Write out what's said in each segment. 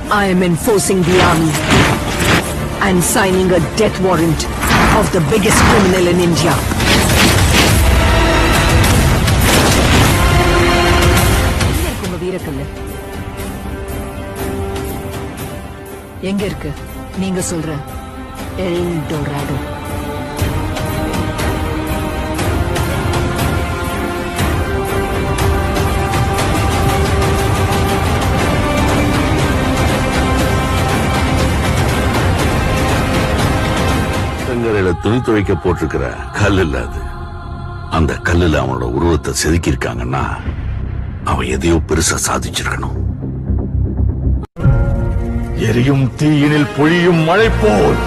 I am enforcing the army and signing a death warrant of the biggest criminal in India. வீரக்கல்லு எங்க இருக்கு? நீங்க சொல்ற L டோராடோ. துணி துவைக்க போட்டிருக்கிற கல் இல்ல அது. அந்த கல்லுல அவனோட உருவத்தை செதுக்கியிருக்காங்கன்னா அவன் எதையோ பெருசா சாதிச்சிருக்கணும். எரியும் தீயினில் பொழியும் மழை போல்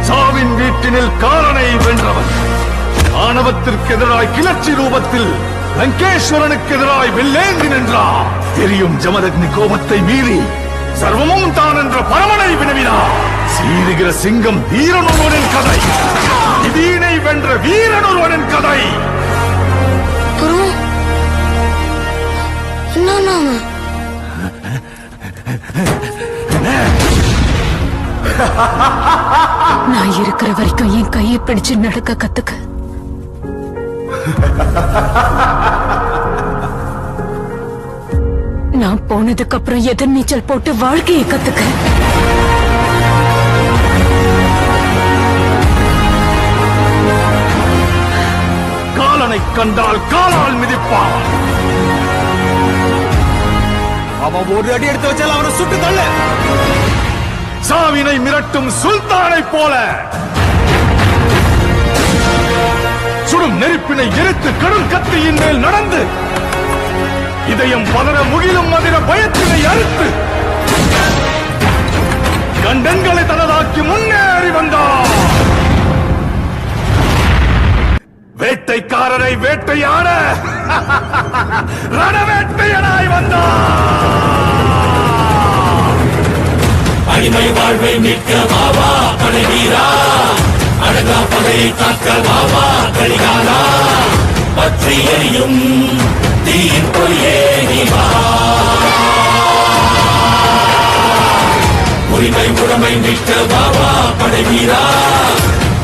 சாவின் வீட்டினில் காலனை வென்றவன். ஆணவத்திற்கு எதிராய் கிளர்ச்சி ரூபத்தில் லங்கேஸ்வரனுக்கு எதிராய் வெள்ளேந்தி நின்றார். எரியும் ஜமதக்னி கோபத்தை மீறி சர்வமும் தான் என்ற பரமனை வினவினார். சீருகிற சிங்கம் வீரனொருவனின் கதை, விதியினை வென்ற வீரனொருவனின் கதை. நான் இருக்கிற வரைக்கும் என் கையை பிடிச்சு நடக்க கத்துக்க. நான் போனதுக்கு அப்புறம் எதிர் நீச்சல் போட்டு வாழ்க்கையை கத்துக்க. காலனை கண்டால் காலால் மிதிப்பான். அவன் ஒரு அடி எடுத்து வச்சால் அவனை சுட்டு தள்ள. சாவினை மிரட்டும் சுல்தானை போல சுடும் நெருப்பினை எரித்து கடும் கத்தியின் மேல் நடந்து இதயம் பதற முகிலும் மதிர பயத்தினை அறுத்து கண்டங்களை தனதாக்கி முன்னேறி வந்தார். வேட்டைக்காரரை வேட்டையாட ரணவேட்டையனாய் வந்தார். அடிமை வாழ்வை மீட்க வாவா படைவீரா, அழகா பகையை காக்க வாவா கலிகாலா, பற்றி எரியும் தீயின் பொறியே நீ வா. உரிமை உடமை மீட்க வாவா படைவீரா,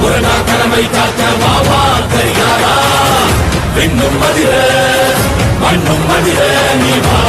உரகா கடமை காக்க வாவா கலிகாலா, விண்ணும் மதிர மண்ணும் மதிர நீ வா.